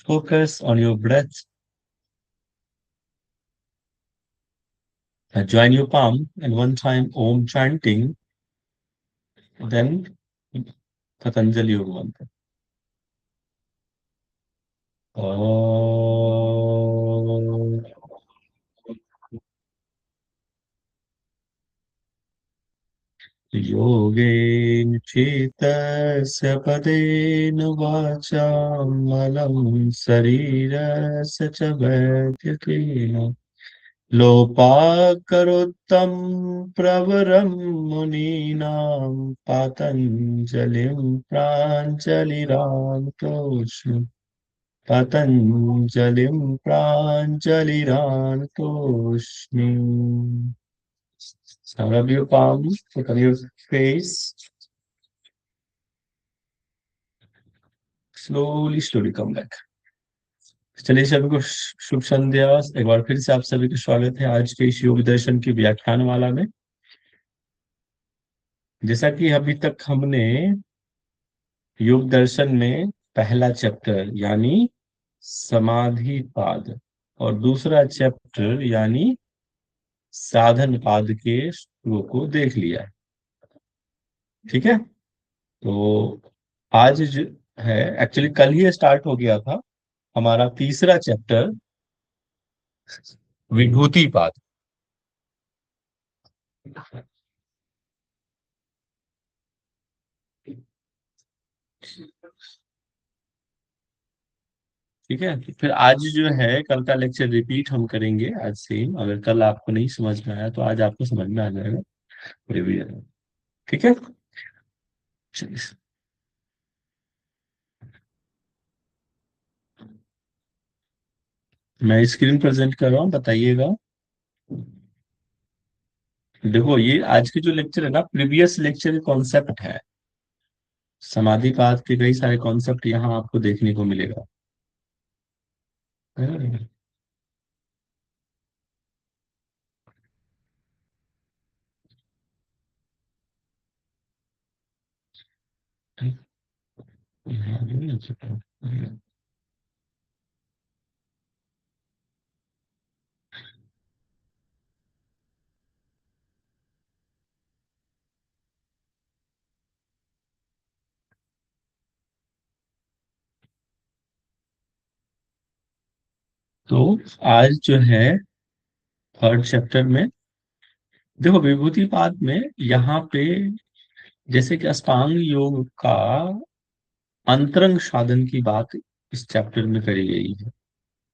Focus on your breath. Join your palm and one time Om chanting, then Patanjali Yoga Mantra. Om योगेन चित्तस्य पदेन वाचा मलं शरीरस्य च वैद्यकेन लोपाकरोत्तम प्रवरं मुनीनां पातञ्जलिं प्राञ्जलिरानतोऽस्मि पतञ्जलिं प्राञ्जलिरानतोऽस्मि. So rub your palms, put on your face, slowly come back. चलिए सभी को शुभ संध्या. एक बार फिर से आप सभी का स्वागत है आज के इस योग दर्शन की व्याख्यान माला में. जैसा कि अभी तक हमने योग दर्शन में पहला चैप्टर यानी समाधि पाद और दूसरा चैप्टर यानी साधन पाद के श्लोक को देख लिया है. ठीक है. तो आज जो है, एक्चुअली कल ही स्टार्ट हो गया था हमारा तीसरा चैप्टर विभूति पाद. ठीक है. फिर आज जो है कल का लेक्चर रिपीट हम करेंगे आज से ही. अगर कल आपको नहीं समझ में आया तो आज आपको समझ में आ जाएगा रिवीजन. ठीक है. चलिए. मैं स्क्रीन प्रेजेंट कर रहा हूँ, बताइएगा. देखो ये आज के जो लेक्चर है ना, प्रीवियस लेक्चर कॉन्सेप्ट है. समाधि पाठ के कई सारे कॉन्सेप्ट यहाँ आपको देखने को मिलेगा. तो आज जो है थर्ड चैप्टर में देखो विभूति पाद में यहाँ पे जैसे कि अष्टांग योग का अंतरंग साधन की बात इस चैप्टर में करी गई है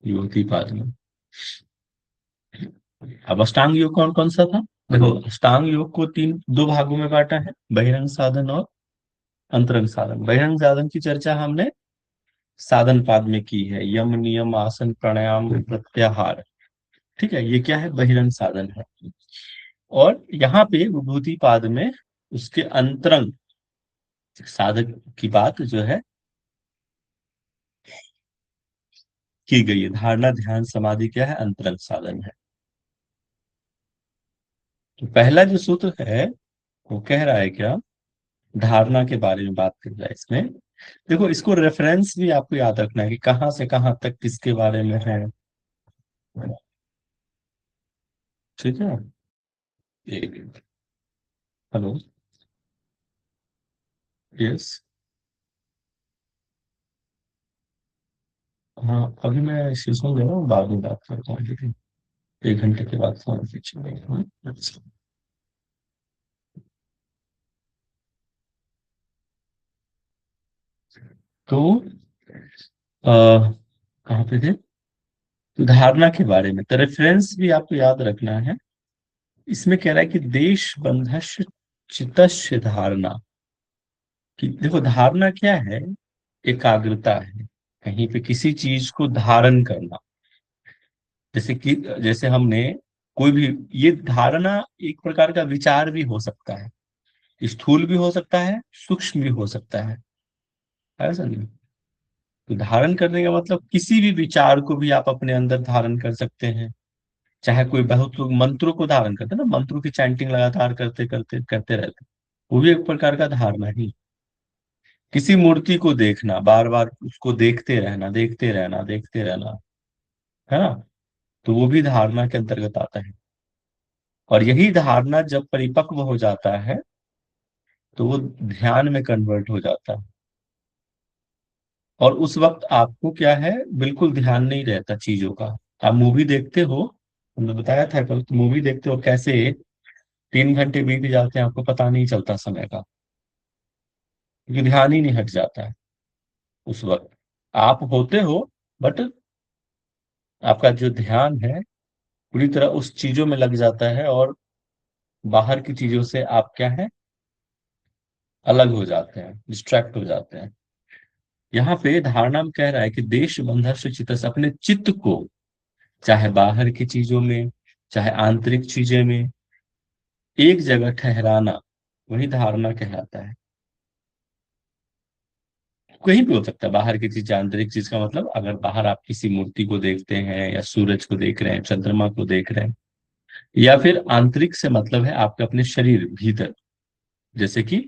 विभूति पाद में. अब अष्टांग योग कौन कौन सा था. देखो अष्टांग योग को दो भागों में बांटा है, बहिरंग साधन और अंतरंग साधन. बहिरंग साधन की चर्चा हमने साधन पाद में की है. यम नियम आसन प्राणायाम प्रत्याहार. ठीक है, ये क्या है, बहिरंग साधन है. और यहाँ पे विभूति पाद में उसके अंतरंग साधक की बात जो है की गई है. धारणा ध्यान समाधि क्या है, अंतरंग साधन है. तो पहला जो सूत्र है वो कह रहा है क्या, धारणा के बारे में बात कर रहा है इसमें. देखो इसको रेफरेंस भी आपको याद रखना है कि कहाँ से कहाँ तक किसके बारे में है. ठीक है. एक मिनट. हेलो. यस. हाँ अभी मैं शीशो दे रहा हूँ, बाद में बात करता हूँ. ठीक है, 1 घंटे के बाद फोन पीछे. अच्छा. तो कहाँ पे थे, तो धारणा के बारे में. तो रेफरेंस भी आपको याद रखना है. इसमें कह रहा है कि देश बंधस्य चित्तस्य धारणा. कि देखो धारणा क्या है, एकाग्रता है, कहीं पे किसी चीज को धारण करना. जैसे कि जैसे हमने कोई भी, ये धारणा एक प्रकार का विचार भी हो सकता है, स्थूल भी हो सकता है, सूक्ष्म भी हो सकता है समझे. तो धारण करने का मतलब किसी भी विचार को भी आप अपने अंदर धारण कर सकते हैं. चाहे कोई, बहुत लोग मंत्रों को धारण करते हैं ना, मंत्रों की चैंटिंग लगातार करते करते करते रहते हैं, वो भी एक प्रकार का धारणा ही. किसी मूर्ति को देखना, बार बार उसको देखते रहना, देखते रहना, देखते रहना, है ना, तो वो भी धारणा के अंतर्गत आता है। और यही धारणा जब परिपक्व हो जाता है तो वो ध्यान में कन्वर्ट हो जाता है। और उस वक्त आपको क्या है, बिल्कुल ध्यान नहीं रहता चीजों का। आप मूवी देखते हो, हमने बताया था कल, मूवी देखते हो कैसे 3 घंटे बीत जाते हैं, आपको पता नहीं चलता समय का, क्योंकि ध्यान ही नहीं हट जाता है उस वक्त। आप होते हो, बट आपका जो ध्यान है पूरी तरह उस चीजों में लग जाता है, और बाहर की चीजों से आप क्या है, अलग हो जाते हैं, डिस्ट्रैक्ट हो जाते हैं। यहाँ पे धारणा में कह रहा है कि देश बंधन चित्त से अपने चित्त को, चाहे बाहर की चीजों में, चाहे आंतरिक चीजें में, एक जगह ठहराना, वही धारणा कहलाता है। कहीं भी हो सकता है बाहर की चीज, आंतरिक चीज का मतलब, अगर बाहर आप किसी मूर्ति को देखते हैं, या सूरज को देख रहे हैं, चंद्रमा को देख रहे हैं, या फिर आंतरिक से मतलब है आपके अपने शरीर भीतर, जैसे कि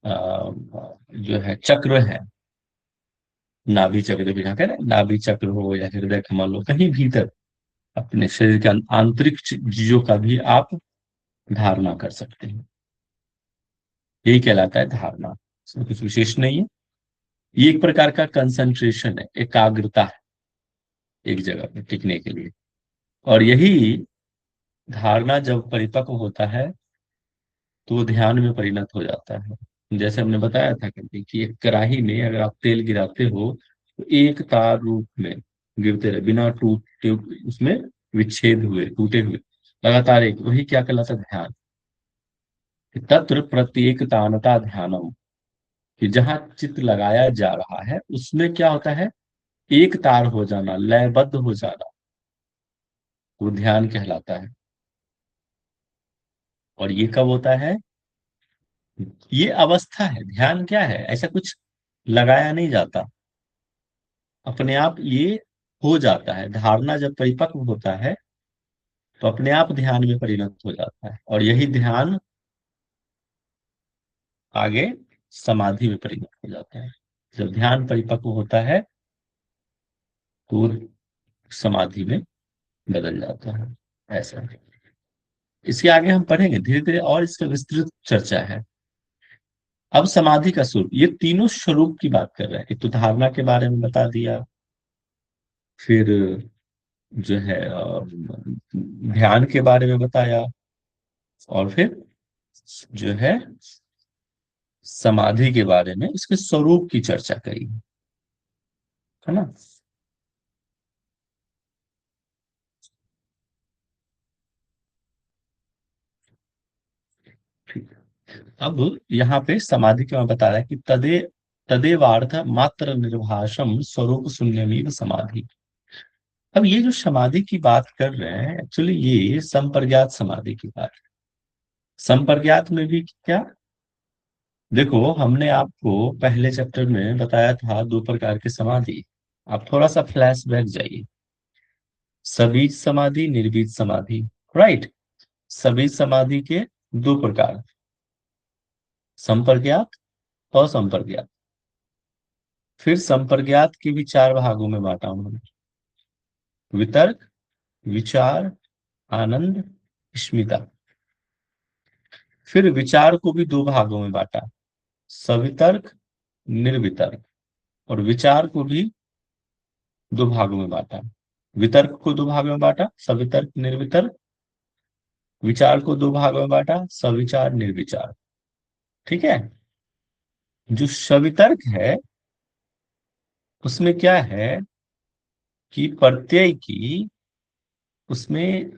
जो है चक्र है, नाभि चक्र भी कहा है, नाभि चक्र हो या हृदय कमल हो, कहीं भीतर अपने शरीर के आंतरिक चीजों का भी आप धारणा कर सकते हैं। यही कहलाता है धारणा, इसमें कुछ विशेष नहीं है। ये एक प्रकार का कंसंट्रेशन है, एकाग्रता है, एक जगह पे टिकने के लिए। और यही धारणा जब परिपक्व होता है तो वो ध्यान में परिणत हो जाता है। जैसे हमने बताया था कभी कि एक कढ़ाई में अगर आप तेल गिराते हो तो एक तार रूप में गिरते रहे, बिना टूटे, उसमें विच्छेद हुए, टूटे हुए, लगातार एक, वही क्या कहलाता है, ध्यान। तत्र प्रत्येक तानता ध्यानम, कि जहां चित्त लगाया जा रहा है उसमें क्या होता है, एक तार हो जाना, लयबद्ध हो जाना, वो ध्यान कहलाता है। और ये कब होता है, ये अवस्था है। ध्यान क्या है, ऐसा कुछ लगाया नहीं जाता, अपने आप ये हो जाता है। धारणा जब परिपक्व होता है तो अपने आप ध्यान में परिणत हो जाता है, और यही ध्यान आगे समाधि में परिणत हो जाता है। जब ध्यान परिपक्व होता है तो वो समाधि में बदल जाता है, ऐसा है। इसके आगे हम पढ़ेंगे धीरे धीरे, और इसका विस्तृत चर्चा है। अब समाधि का स्वरूप, ये तीनों स्वरूप की बात कर रहे हैं। एक तो धारणा के बारे में बता दिया, फिर जो है ध्यान के बारे में बताया, और फिर जो है समाधि के बारे में, इसके स्वरूप की चर्चा करी, है ना। ठीक है। अब यहाँ पे समाधि के में बता रहा है कि तदेवार्थ मात्र निर्भाषम स्वरूप शून्यमेव समाधि। अब ये जो समाधि की बात कर रहे हैं, एक्चुअली ये संप्रज्ञात समाधि की बात है। संप्रज्ञात में भी क्या, देखो हमने आपको पहले चैप्टर में बताया था 2 प्रकार की समाधि। आप थोड़ा सा फ्लैशबैक जाइए। सबीज समाधि, निर्बीज समाधि, राइट। सबीज समाधि के 2 प्रकार, संप्रज्ञात और संप्रज्ञात। फिर संप्रज्ञात के भी 4 भागों में बांटा उन्होंने, वितर्क, विचार, आनंद, स्मिता। फिर विचार को भी 2 भागों में बांटा, सवितर्क, निर्वितर्क। और विचार को भी 2 भागों में बांटा, वितर्क को 2 भागों में बांटा, सवितर्क, निर्वितर्क। विचार को 2 भागों में बांटा, सविचार, निर्विचार। ठीक है। जो सवितर्क है उसमें क्या है कि प्रत्यय की, उसमें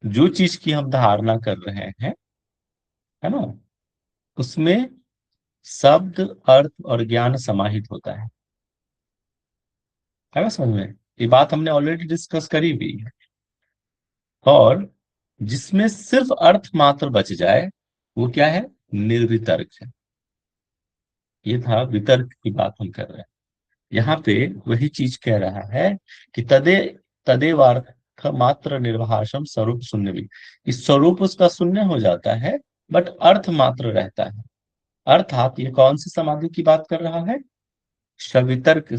जो चीज की हम धारणा कर रहे हैं, है ना, उसमें शब्द, अर्थ और ज्ञान समाहित होता है ना, समझ में। ये बात हमने ऑलरेडी डिस्कस करी भी है। और जिसमें सिर्फ अर्थ मात्र बच जाए वो क्या है, निर्वितर्क है। ये था वितर्क की बात हम कर रहे हैं। यहाँ पे वही चीज कह रहा है कि तदेवार्थ मात्र निर्भाषम स्वरूप शून्य भी, इस स्वरूप उसका शून्य हो जाता है, बट अर्थ मात्र रहता है। अर्थात ये कौन सी समाधि की बात कर रहा है? सवितर्क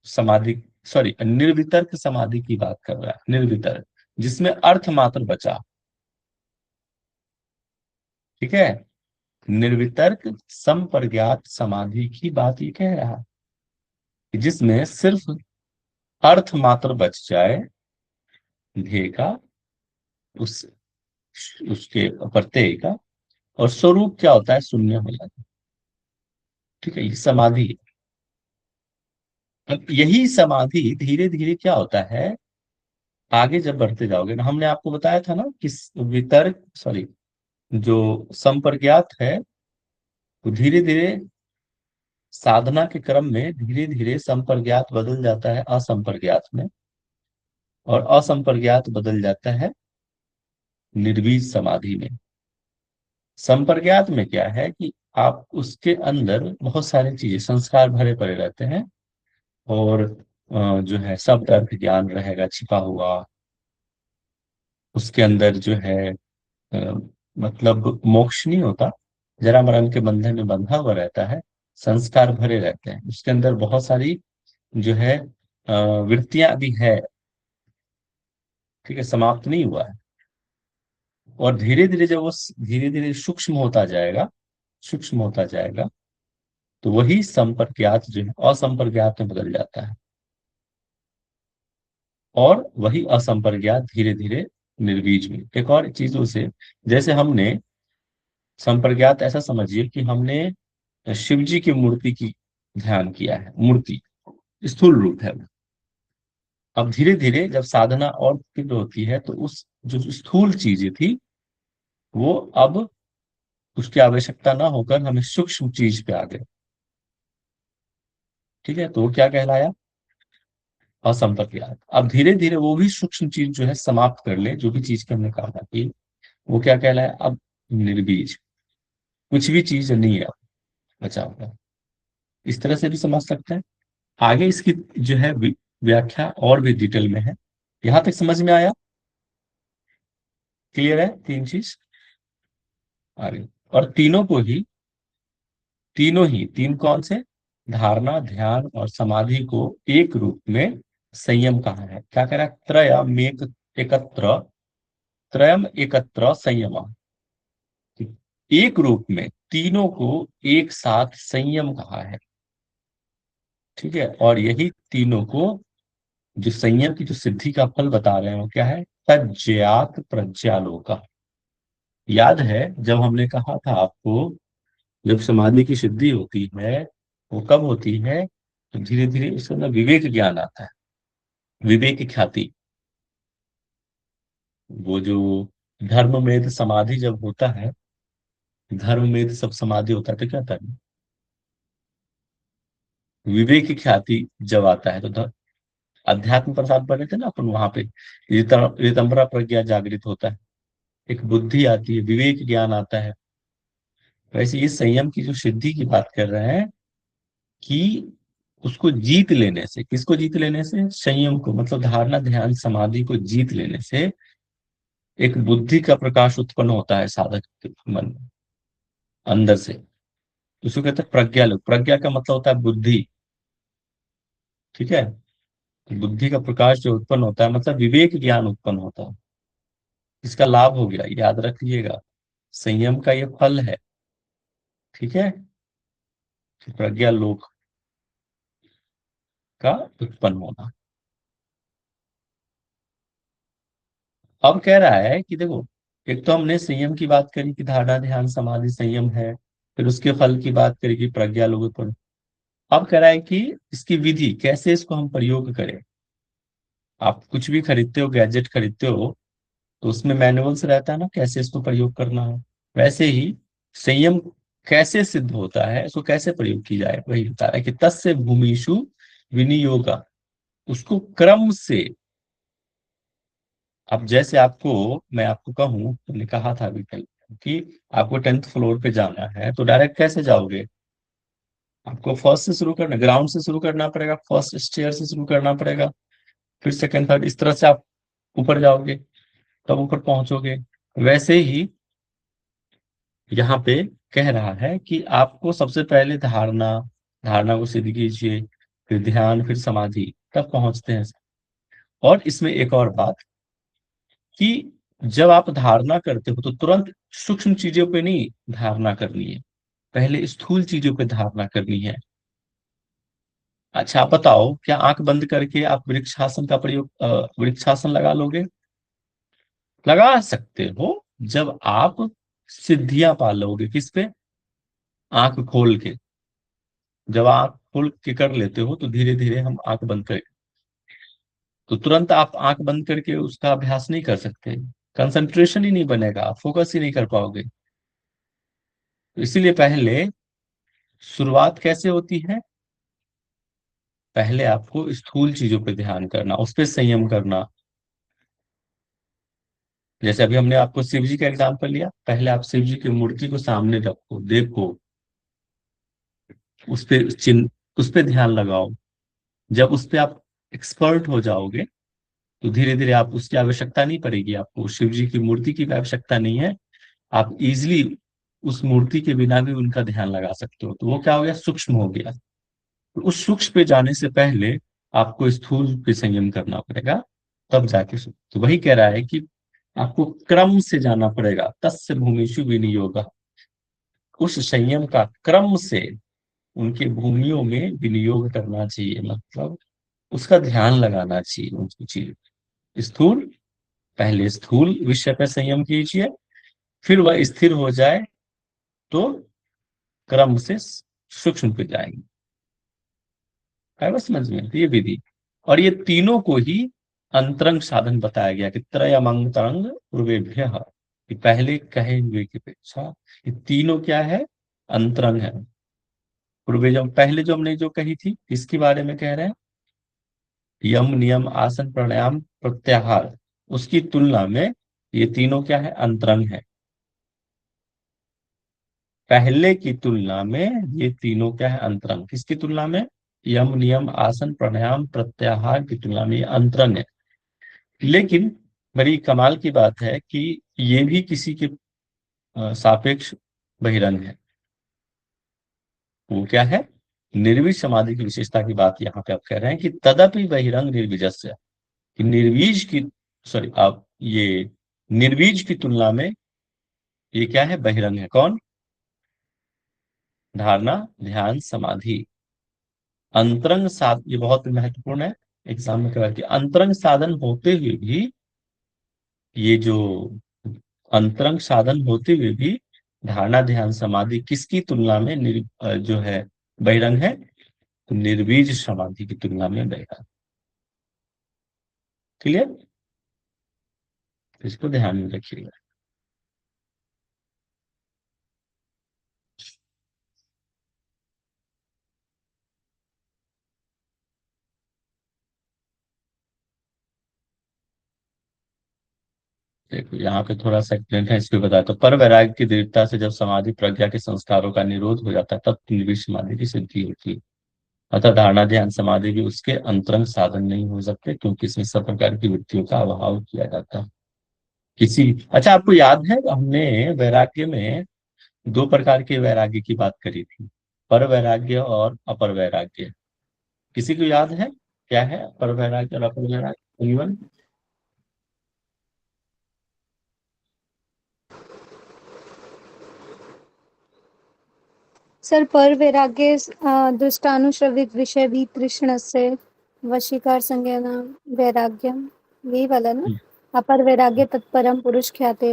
समाधि, सॉरी, निर्वितर्क समाधि की बात कर रहा है, निर्वितर्क, जिसमें अर्थ मात्र बचा। ठीक है, निर्वितर्क संप्रज्ञात समाधि की बात ये कह रहा है कि जिसमें सिर्फ अर्थ मात्र बच जाए, ध्येय का, उस उसके प्रत्यय का, और स्वरूप क्या होता है, शून्य हो जाता है। ठीक है, ये समाधि है। अब यही समाधि धीरे धीरे क्या होता है, आगे जब बढ़ते जाओगे ना, हमने आपको बताया था ना कि वितर्क, सॉरी, जो संप्रज्ञात है, वो धीरे धीरे साधना के क्रम में धीरे धीरे संप्रज्ञात बदल जाता है असंप्रज्ञात में, और असंप्रज्ञात बदल जाता है निर्बीज समाधि में। संप्रज्ञात में क्या है कि आप उसके अंदर बहुत सारी चीजें, संस्कार भरे पड़े रहते हैं, और जो है शब्द अर्थ ज्ञान रहेगा छिपा हुआ उसके अंदर, जो है अ, मतलब मोक्ष नहीं होता, जरा मरण के बंधन में बंधा हुआ रहता है, संस्कार भरे रहते हैं उसके अंदर, बहुत सारी जो है वृत्तियां भी है। ठीक है, समाप्त नहीं हुआ है। और धीरे धीरे जब वो धीरे धीरे सूक्ष्म होता जाएगा, सूक्ष्म होता जाएगा, तो वही संपर्क्यात जो है असंपर्क्यात में बदल जाता है, और वही असंपर्क्यात धीरे धीरे निर्बीज में। एक और चीज उसे, जैसे हमने संप्रज्ञात ऐसा समझिए कि हमने शिव जी की मूर्ति की ध्यान किया है, मूर्ति स्थूल रूप है वो। अब धीरे धीरे जब साधना और तीव्र होती है, तो उस जो स्थूल चीजें थी, वो अब उसकी आवश्यकता ना होकर हमें सूक्ष्म चीज पे आ गए। ठीक है, तो वो क्या कहलाया, असंप्रज्ञात। अब धीरे धीरे वो भी सूक्ष्म चीज जो है समाप्त कर ले, जो भी चीज की हमने कहा था कि वो क्या कहलाया, अब निर्बीज, कुछ भी चीज नहीं है अब बचा हुआ। इस तरह से भी समझ सकते हैं। आगे इसकी जो है व्याख्या और भी डिटेल में है। यहां तक समझ में आया? क्लियर है तीन चीज? आगे, और तीनों को ही, तीनों ही, तीन कौन से, धारणा, ध्यान और समाधि को एक रूप में संयम कहा है। क्या कह रहा है, त्रयमेक एकत्र, त्रयम एकत्र संयम, एक रूप में तीनों को एक साथ संयम कहा है। ठीक है, और यही तीनों को, जो संयम की जो सिद्धि का फल बता रहे हैं, वो क्या है, तज्ज्ञात प्रज्ञालोक। याद है जब हमने कहा था आपको, जब समाधि की सिद्धि होती है, वो कब होती है, तो धीरे धीरे उसके अंदर विवेक ज्ञान आता है, विवेक ख्याति। वो जो धर्ममेध समाधि जब होता है, धर्ममेध सब समाधि होता है, तो क्या होता है, विवेक ख्याति जब आता है, तो अध्यात्म प्रसाद पढ़े थे ना अपन वहां पे, ऋतंभरा प्रज्ञा जागृत होता है, एक बुद्धि आती है, विवेक ज्ञान आता है। वैसे ये संयम की जो सिद्धि की बात कर रहे हैं कि उसको जीत लेने से, किसको जीत लेने से, संयम को, मतलब धारणा, ध्यान, समाधि को जीत लेने से एक बुद्धि का प्रकाश उत्पन्न होता है साधक के मन में, अंदर से। उसको कहते हैं प्रज्ञा लोग। प्रज्ञा का मतलब होता है बुद्धि। ठीक है, बुद्धि का प्रकाश जो उत्पन्न होता है, मतलब विवेक ज्ञान उत्पन्न होता है। इसका लाभ हो गया, याद रखिएगा, संयम का ये फल है। ठीक है, प्रज्ञा लोक का उत्पन्न होना। अब कह रहा है कि देखो, एक तो हमने संयम की बात करी कि धारणा, ध्यान, समाधि संयम है, फिर उसके फल की बात करी कि प्रज्ञा लोक उत्पन्न। अब कह रहा है कि इसकी विधि कैसे, इसको हम प्रयोग करें। आप कुछ भी खरीदते हो, गैजेट खरीदते हो, तो उसमें मैनुअल्स रहता है ना, कैसे इसको प्रयोग करना है। वैसे ही संयम कैसे सिद्ध होता है, इसको कैसे प्रयोग की जाए, वही बता रहा है कि तस्य भूमिषु विनियोगा, उसको क्रम से। अब जैसे आपको, मैं आपको कहूँ, तुमने कहा था अभी कल कि आपको 10th फ्लोर पे जाना है, तो डायरेक्ट कैसे जाओगे, आपको फर्स्ट से शुरू करना, ग्राउंड से शुरू करना पड़ेगा, फर्स्ट स्टेयर से शुरू करना पड़ेगा, फिर सेकंड, थर्ड, इस तरह से आप ऊपर जाओगे, तब ऊपर पहुंचोगे। वैसे ही यहाँ पे कह रहा है कि आपको सबसे पहले धारणा, धारणा को सिद्ध कीजिए, फिर ध्यान, फिर समाधि, तब पहुंचते हैं। और इसमें एक और बात कि जब आप धारणा करते हो तो तुरंत सूक्ष्म चीजों पे नहीं धारणा करनी है, पहले स्थूल चीजों पे धारणा करनी है। अच्छा आप बताओ, क्या आंख बंद करके आप वृक्षासन का प्रयोग, वृक्षासन लगा लोगे? लगा सकते हो जब आप सिद्धियां पा लोगे। किस पे? आंख खोल के। जब आंख खोल के कर लेते हो तो धीरे धीरे हम आंख बंद कर, तो तुरंत आप आंख बंद करके उसका अभ्यास नहीं कर सकते, कंसंट्रेशन ही नहीं बनेगा, फोकस ही नहीं कर पाओगे। तो इसीलिए पहले शुरुआत कैसे होती है? पहले आपको स्थूल चीजों पे ध्यान करना, उस पे संयम करना। जैसे अभी हमने आपको शिव जी का एग्जाम्पल लिया, पहले आप शिव जी की मूर्ति को सामने रखो, देखो, उस पे चिन्ह, उस पे ध्यान लगाओ। जब उस पे आप एक्सपर्ट हो जाओगे तो धीरे धीरे आप, उसकी आवश्यकता नहीं पड़ेगी, आपको शिव जी की मूर्ति की भी आवश्यकता नहीं है। आप इजिली उस मूर्ति के बिना भी उनका ध्यान लगा सकते हो। तो वो क्या हो गया? सूक्ष्म हो गया। तो उस सूक्ष्म पे जाने से पहले आपको स्थूल पे संयम करना पड़ेगा, तब जाके तो वही कह रहा है कि आपको क्रम से जाना पड़ेगा, तस्य भूमिषु विनियोग। उस संयम का क्रम से उनके भूमियों में विनियोग करना चाहिए, मतलब उसका ध्यान लगाना चाहिए उनकी चीज। स्थूल, पहले स्थूल विषय पर संयम कीजिए, फिर वह स्थिर हो जाए तो क्रम से सूक्ष्म पे जाएंगे। है बस समझ में? तो ये विधि, और ये तीनों को ही अंतरंग साधन बताया गया कि त्रयमंग तरंग पूर्वेभ्य, कि पहले कहे हुए की अपेक्षा ये तीनों क्या है? अंतरंग है। पूर्वे जो पहले जो हमने जो कही थी, इसके बारे में कह रहे हैं, यम नियम आसन प्राणायाम प्रत्याहार, उसकी तुलना में ये तीनों क्या है? अंतरंग है। पहले की तुलना में ये तीनों क्या है? अंतरंग। किसकी तुलना में? यम नियम आसन प्राणायाम प्रत्याहार की तुलना में ये अंतरंग है। लेकिन बड़ी कमाल की बात है कि ये भी किसी के सापेक्ष बहिरंग है। वो क्या है? निर्वीज समाधि की विशेषता की बात यहाँ पे आप कह रहे हैं कि तदपि बहिरंग निर्विजस्य, कि निर्वीज की, सॉरी आप, ये निर्वीज की तुलना में ये क्या है? बहिरंग है। कौन? धारणा, ध्यान, समाधि। अंतरंग साध, ये बहुत महत्वपूर्ण है एग्जाम में, कहा कि अंतरंग साधन होते हुए भी, ये जो अंतरंग साधन होते हुए भी धारणा, ध्यान, समाधि किसकी तुलना में जो है बहिरंग है? तो निर्वीज समाधि की तुलना में बहिरंग। क्लियर? इसको ध्यान में रखिएगा। देखो यहाँ पे थोड़ा सा एक्सप्लेन है, इस पे बताया तो पर वैराग्य की दृढ़ता से जब समाधि प्रज्ञा के संस्कारों का निरोध हो जाता है तब निर्विष समाधि की सिद्धि होती है। अतः धारणा, ध्यान, समाधि भी उसके अंतरंग साधन नहीं हो सकते, क्योंकि इसमें सब प्रकार की वृत्तियों का अभाव किया जाता है। किसी, अच्छा आपको याद है हमने वैराग्य में दो प्रकार के वैराग्य की बात करी थी, पर वैराग्य और अपर वैराग्य। किसी को याद है क्या है पर वैराग्य और अपर वैराग्य? Anyone? सर पर वैराग्य दृष्टानुश्रवित विषय भी तृष्ण से वशीकार संज्ञान वैराग्यम, यही वाला ना? अपर वैराग्य तत्परम पुरुष ख्याते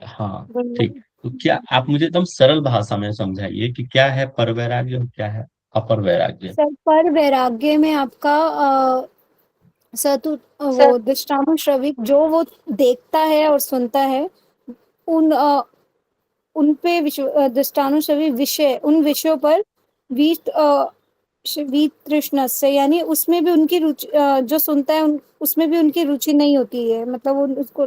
हाँ ठीक। तो क्या आप मुझे एकदम सरल भाषा में समझाइए कि क्या है पर वैराग्य और क्या है अपर वैराग्य? सर पर वैराग्य में आपका सतु सर, वो दृष्टानुश्रविक जो वो देखता है और सुनता है, उन उन पे दृष्टानुश्रविक विषय, उन विषयों पर वीत वीत तृष्णा से, यानी उसमें भी उनकी रुचि, जो सुनता है उसमें भी उनकी रुचि नहीं होती है, मतलब उसको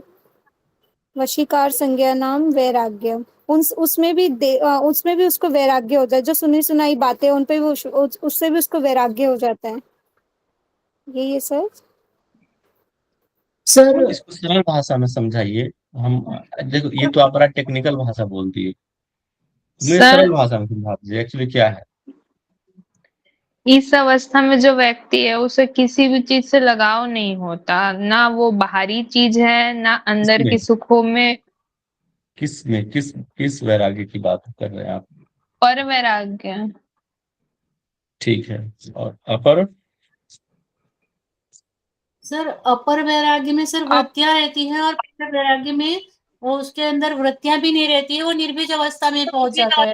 वशीकार संज्ञा नाम वैराग्य, उन उसमें भी उसमें भी उसको वैराग्य होता है, जो सुनी सुनाई बातें उन पे भी उससे भी उसको वैराग्य हो जाता है। यही है सर। सर इसको सरल भाषा में समझाइए। हम देखो, ये तो आप बड़ा टेक्निकल भाषा बोल दिए। मुझे सर, सरल भाषा में समझा दीजिए एक्चुअली क्या है। इस अवस्था में जो व्यक्ति है उसे किसी भी चीज से लगाव नहीं होता, ना वो बाहरी चीज है ना अंदर किसमें के सुखों में। किसमें किस वैराग्य की बात कर रहे हैं आप? पर वैराग्य। ठीक है। और अपर? सर अपर वैराग्य में सर आप वृत्तियां रहती हैं, और पर वैराग्य में वो उसके अंदर वृत्तियां भी नहीं रहती है, वो निर्बीज अवस्था में पहुंच जाता है।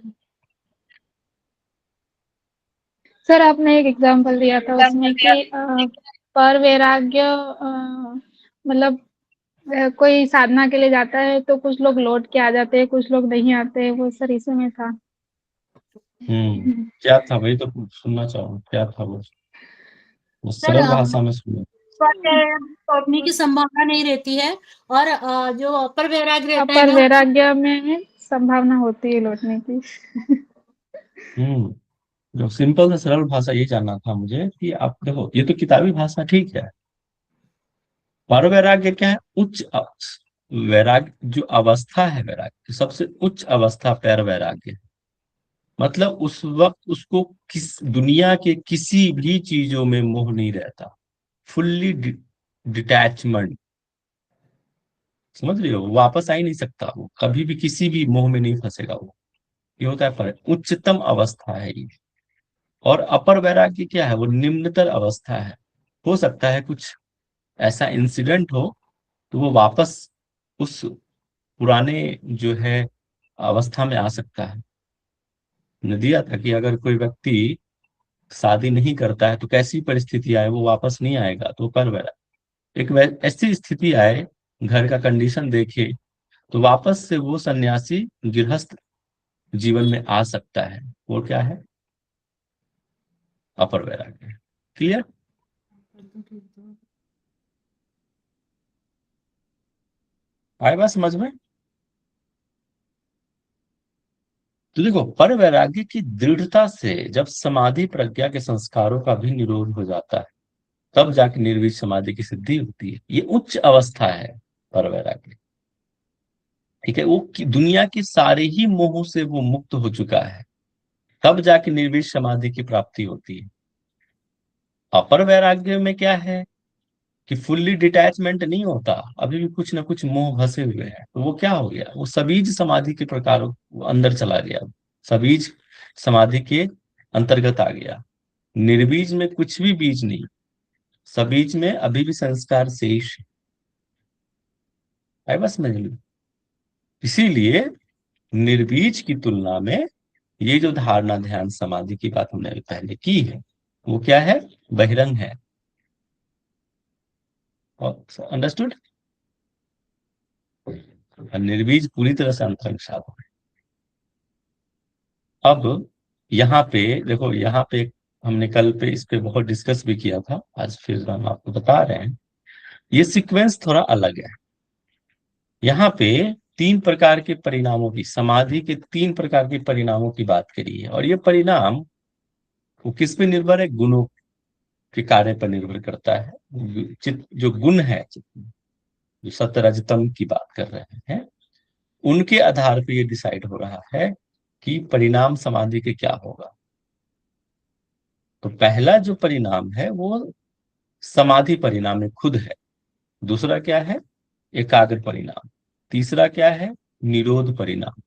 सर, आपने एक एग्जांपल दिया था उसमें कि पर वैराग्य मतलब कोई साधना के लिए जाता है तो कुछ लोग लौट के आ जाते हैं, कुछ लोग नहीं आते, वो सर इसी में था। क्या था भाई, तो सुनना चाहूँ क्या था वो सर सरल भाषा में सुनो। लौटने की संभावना नहीं रहती है, और जो अपर वैराग्य रहता है अपर ना, वैराग्य में संभावना होती है लौटने की। हम्म जो सिंपल से सरल भाषा ये जानना था मुझे कि आप देखो, ये तो किताबी भाषा ठीक है। पर वैराग्य क्या है? वैराग्य जो अवस्था है, वैराग्य सबसे उच्च अवस्था पैर वैराग्य है। मतलब उस वक्त उसको किस दुनिया के किसी भी चीजों में मोह नहीं रहता। Fully detachment. समझ रहे हो? वो वापस आ ही नहीं सकता, वो कभी भी किसी भी मोह में नहीं फंसेगा वो। ये होता है पर उच्चतम अवस्था है ये। और अपर वैराग्य क्या है? वो निम्नतर अवस्था है। हो सकता है कुछ ऐसा इंसिडेंट हो तो वो वापस उस पुराने जो है अवस्था में आ सकता है। ने दिया था कि अगर कोई व्यक्ति शादी नहीं करता है तो कैसी परिस्थिति आए वो वापस नहीं आएगा, तो पर वैरा एक ऐसी स्थिति आए, घर का कंडीशन देखे, तो वापस से वो सन्यासी गृहस्थ जीवन में आ सकता है। वो क्या है? अपर वैराग्य। क्लियर? आए बात समझ में? तो देखो, पर वैराग्य की दृढ़ता से जब समाधि प्रज्ञा के संस्कारों का भी निरोध हो जाता है, तब जाके निर्विष समाधि की सिद्धि होती है। ये उच्च अवस्था है पर वैराग्य। ठीक है, वो दुनिया के सारे ही मोहों से वो मुक्त हो चुका है, तब जाके निर्विष समाधि की प्राप्ति होती है। अपर वैराग्य में क्या है कि फुल्ली डिटैचमेंट नहीं होता, अभी भी कुछ ना कुछ मोह फंसे हुए हैं, तो वो क्या हो गया? वो सबीज समाधि के प्रकारों वो अंदर चला गया। सबीज समाधि के अंतर्गत आ गया। निर्बीज में कुछ भी बीज नहीं, सबीज में अभी भी संस्कार शेष है। बस समझ लो। इसीलिए निर्बीज की तुलना में ये जो धारणा ध्यान समाधि की बात हमने अभी पहले की है, वो क्या है? बहिरंग है। और अंडरस्टूड? निर्बीज पूरी तरह से अंतरंग साधन है। अब यहाँ पे देखो, यहाँ पे हमने कल पे इस पे बहुत डिस्कस भी किया था, आज फिर हम आपको बता रहे हैं। ये सीक्वेंस थोड़ा अलग है। यहाँ पे तीन प्रकार के परिणामों की, समाधि के तीन प्रकार के परिणामों की बात करी है। और ये परिणाम वो किस पे निर्भर है? गुणों के कार्य पर निर्भर करता है। चित्त जो गुण है, जो सत्वरजतम की बात कर रहे हैं, उनके आधार पे ये डिसाइड हो रहा है कि परिणाम समाधि के क्या होगा। तो पहला जो परिणाम है वो समाधि परिणाम में खुद है। दूसरा क्या है? एकाग्र परिणाम। तीसरा क्या है? निरोध परिणाम।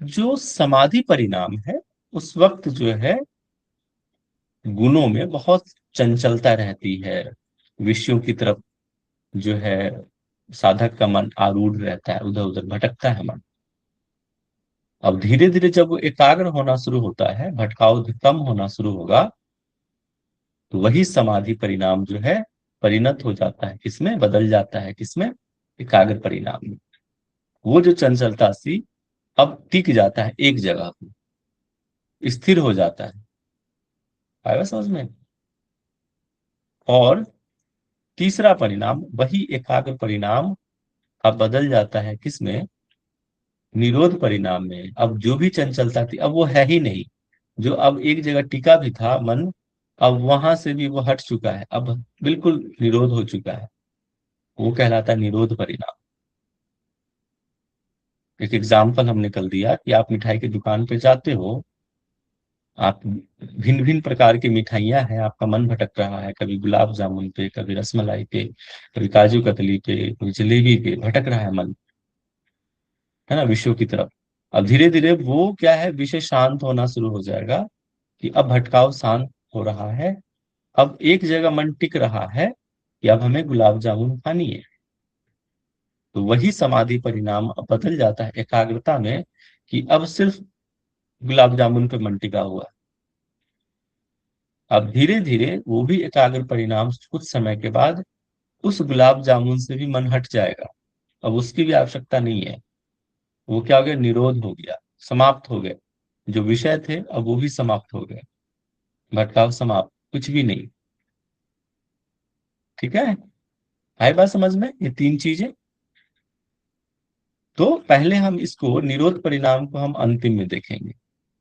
जो समाधि परिणाम है, उस वक्त जो है गुणों में बहुत चंचलता रहती है। विषयों की तरफ जो है साधक का मन आरूढ़ रहता है, उधर उधर भटकता है मन। अब धीरे धीरे जब वो एकाग्र होना शुरू होता है, भटकाव कम होना शुरू होगा, तो वही समाधि परिणाम जो है परिणत हो जाता है किसमें? बदल जाता है किसमें? एकाग्र परिणाम में। वो जो चंचलता सी अब टिक जाता है एक जगह पे, स्थिर हो जाता है। आया समझ में? और तीसरा परिणाम, वही एकाग्र परिणाम अब बदल जाता है किसमें? निरोध परिणाम में। अब जो भी चंचलता थी अब वो है ही नहीं। जो अब एक जगह टिका भी था मन, अब वहां से भी वो हट चुका है, अब बिल्कुल निरोध हो चुका है। वो कहलाता है निरोध परिणाम। एक एग्जाम्पल हमने कल दिया कि आप मिठाई की दुकान पे जाते हो, आप भिन्न भिन्न प्रकार की मिठाइयाँ हैं, आपका मन भटक रहा है, कभी गुलाब जामुन पे, कभी रसमलाई पे, कभी काजू कतली पे, कभी जलेबी पे भटक रहा है मन, है ना, विषयों की तरफ। अब धीरे धीरे वो क्या है, विषय शांत होना शुरू हो जाएगा कि अब भटकाव शांत हो रहा है, अब एक जगह मन टिक रहा है कि अब हमें गुलाब जामुन खानी है। तो वही समाधि परिणाम अब बदल जाता है एकाग्रता में, कि अब सिर्फ गुलाब जामुन पे मन टिका हुआ है। अब धीरे धीरे वो भी एकाग्र परिणाम कुछ समय के बाद उस गुलाब जामुन से भी मन हट जाएगा, अब उसकी भी आवश्यकता नहीं है। वो क्या हो गया, निरोध हो गया, समाप्त हो गए। जो विषय थे अब वो भी समाप्त हो गए, भटकाव समाप्त, कुछ भी नहीं। ठीक है, आई बात समझ में, ये तीन चीजें। तो पहले हम इसको निरोध परिणाम को हम अंतिम में देखेंगे।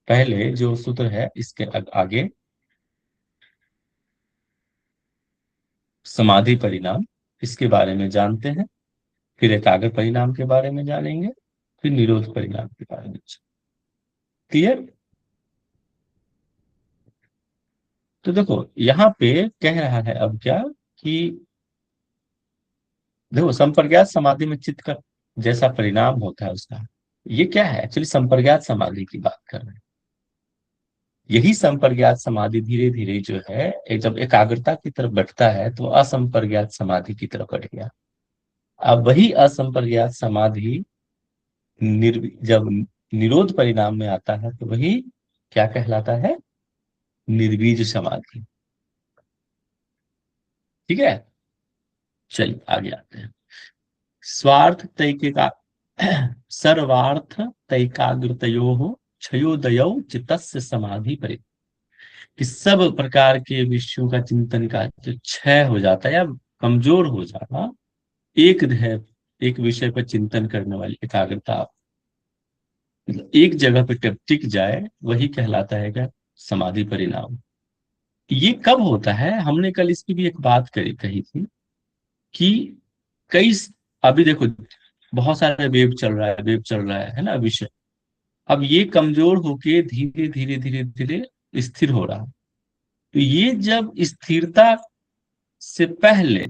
पहले जो सूत्र है इसके आगे समाधि परिणाम, इसके बारे में जानते हैं, फिर एकाग्र परिणाम के बारे में जानेंगे, फिर निरोध परिणाम के बारे में। क्लियर? तो देखो यहाँ पे कह रहा है अब क्या, कि देखो संप्रज्ञात समाधि में चित्त का जैसा परिणाम होता है उसका, ये क्या है एक्चुअली, संप्रज्ञात समाधि की बात कर रहे हैं। यही संप्रज्ञात समाधि धीरे धीरे जो है जब एकाग्रता की तरफ बढ़ता है तो असंप्रज्ञात समाधि की तरफ बढ़ गया। अब वही असंप्रज्ञात समाधि जब निरोध परिणाम में आता है तो वही क्या कहलाता है, निर्बीज समाधि। ठीक है, चलिए आगे आते हैं। स्वार्थ तैकिका सर्वार्थ तैकाग्रतयो क्षयोदयो चित्तस्य समाधि परि, कि सब प्रकार के विषयों का चिंतन का जो क्षय हो जाता है या कमजोर हो जाना, एक है एक विषय पर चिंतन करने वाली एकाग्रता, मतलब एक जगह पे टिक जाए, वही कहलाता है क्या, समाधि परिणाम। ये कब होता है, हमने कल इसकी भी एक बात कही थी कि कई, अभी देखो बहुत सारे वेब चल रहा है, है ना विषय, अब ये कमजोर होके धीरे धीरे धीरे धीरे स्थिर हो रहा है। तो ये जब स्थिरता से पहले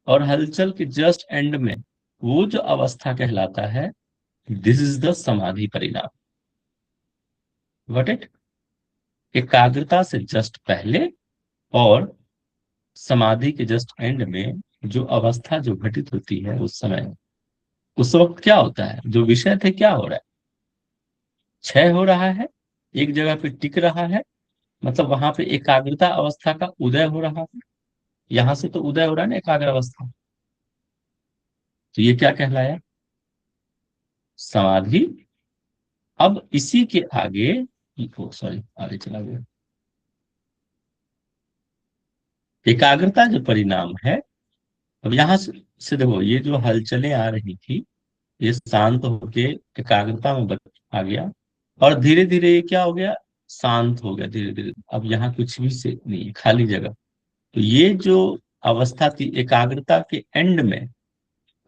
और हलचल के जस्ट एंड में वो जो अवस्था कहलाता है, दिस इज द समाधि परिणाम। Got it? एकाग्रता से जस्ट पहले और समाधि के जस्ट एंड में जो अवस्था जो घटित होती है उस समय, उस वक्त क्या होता है, जो विषय थे क्या हो रहा है, क्षय हो रहा है, एक जगह पे टिक रहा है, मतलब वहां पे एकाग्रता अवस्था का उदय हो रहा है। यहां से तो उदय हो रहा है ना एकाग्र अवस्था, तो ये क्या कहलाया, समाधि। अब इसी के आगे, सॉरी आगे चला गया, एकाग्रता जो परिणाम है, अब यहां से देखो ये जो हलचलें आ रही थी, ये शांत होके एकाग्रता में आ गया, और धीरे धीरे ये क्या हो गया, शांत हो गया धीरे धीरे। अब यहाँ कुछ भी से नहीं है, खाली जगह। तो ये जो अवस्था थी एकाग्रता के एंड में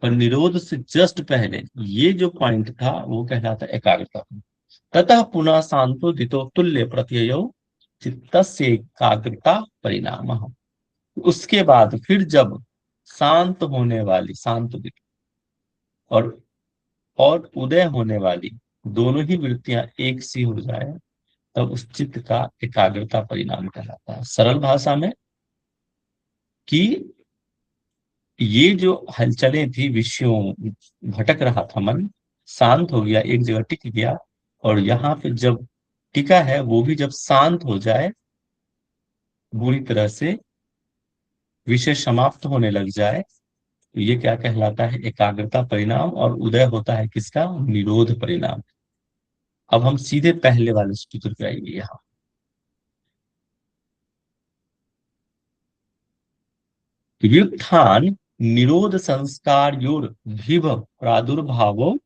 और निरोध से जस्ट पहले, ये जो पॉइंट था वो कहलाता एकाग्रता। ततः पुनः शांतो दितो तुल्य प्रत्ययो चित्तस्य एकाग्रता परिणाम। उसके बाद फिर जब शांत होने वाली, शांत और और उदय होने वाली दोनों ही वृत्तियां एक सी हो जाए, तब उस चित्त का एकाग्रता परिणाम कहलाता है। सरल भाषा में कि ये जो हलचलें थी, विषयों भटक रहा था मन, शांत हो गया, एक जगह टिक गया, और यहाँ पे जब टिका है वो भी जब शांत हो जाए बुरी तरह से, विषय समाप्त होने लग जाए, तो ये क्या कहलाता है, एकाग्रता परिणाम, और उदय होता है किसका, निरोध परिणाम। अब हम सीधे पहले वाले सूत्र पे आएंगे यहाँ। व्युत्थान निरोध संस्कार योर विभ प्रादुर्भावो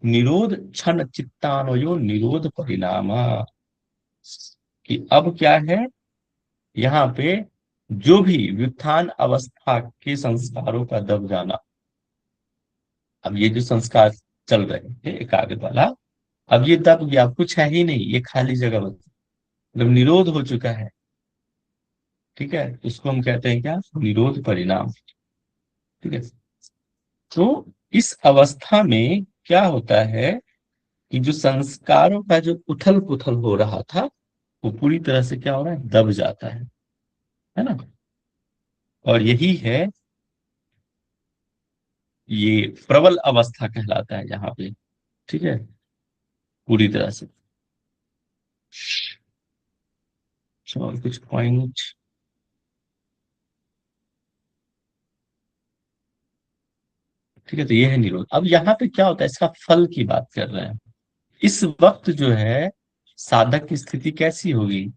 निरोध क्षण चित्तान्वयो निरोध परिणाम। कि अब क्या है यहाँ पे, जो भी व्युत्थान अवस्था के संस्कारों का दब जाना। अब ये जो संस्कार चल रहे थे एकाग्र वाला, अब ये दब गया, कुछ है ही नहीं, ये खाली जगह बच, मतलब निरोध हो चुका है। ठीक है, उसको हम कहते हैं क्या, निरोध परिणाम। ठीक है, तो इस अवस्था में क्या होता है कि जो संस्कारों का जो उथल पुथल हो रहा था, वो पूरी तरह से क्या हो रहा है, दब जाता है ना। और यही है, ये प्रबल अवस्था कहलाता है यहाँ पे। ठीक है, पूरी तरह से। और कुछ पॉइंट। ठीक है, तो ये है निरोध। अब यहाँ पे क्या होता है, इसका फल की बात कर रहे हैं। इस वक्त जो है साधक की स्थिति कैसी होगी,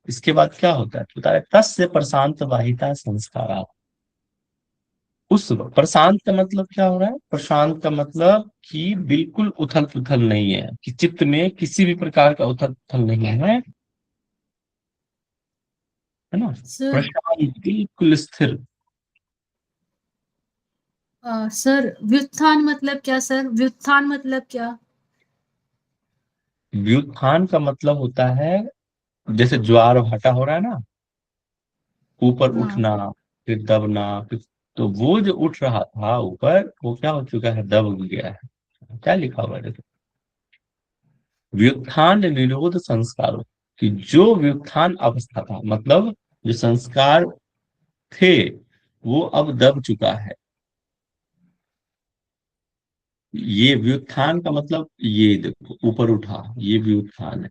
इसके बाद क्या होता है, बता रहे तस्य प्रशांत वाहिता संस्कारा। उस वक्त प्रशांत का मतलब क्या हो रहा है, प्रशांत का मतलब कि बिल्कुल उथल पुथल नहीं है, कि चित्त में किसी भी प्रकार का उथल पुथल नहीं है ना। सर प्रशांत, बिल्कुल स्थिर। सर व्युत्थान मतलब क्या सर? व्युत्थान मतलब क्या? व्युत्थान का मतलब होता है, जैसे ज्वार भाटा हो रहा है ना, ऊपर हाँ उठना, फिर दबना, फिर, तो वो जो उठ रहा था ऊपर, वो क्या हो चुका है, दब गया है। क्या लिखा हुआ है देखो, व्युत्थान निरोध संस्कारों, कि जो व्युत्थान अवस्था था, मतलब जो संस्कार थे, वो अब दब चुका है। ये व्युत्थान का मतलब, ये देखो ऊपर उठा, ये व्युत्थान है।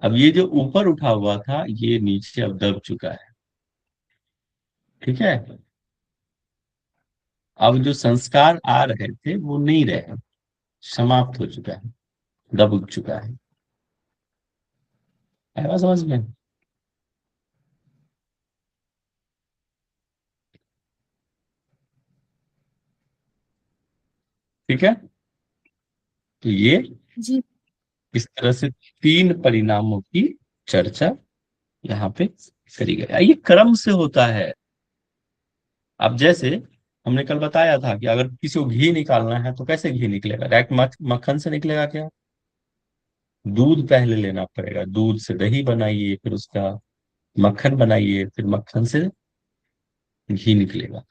अब ये जो ऊपर उठा हुआ था, ये नीचे अब दब चुका है। ठीक है, अब जो संस्कार आ रहे थे वो नहीं रहे, समाप्त हो चुका है, दब चुका है। आया समझ में? ठीक है, तो ये जी। इस तरह से तीन परिणामों की चर्चा यहाँ पे करी गई। ये क्रम से होता है। अब जैसे हमने कल बताया था कि अगर किसी को घी निकालना है तो कैसे घी निकलेगा, डायरेक्ट मक्खन से निकलेगा क्या, दूध पहले लेना पड़ेगा, दूध से दही बनाइए, फिर उसका मक्खन बनाइए, फिर मक्खन से घी निकलेगा,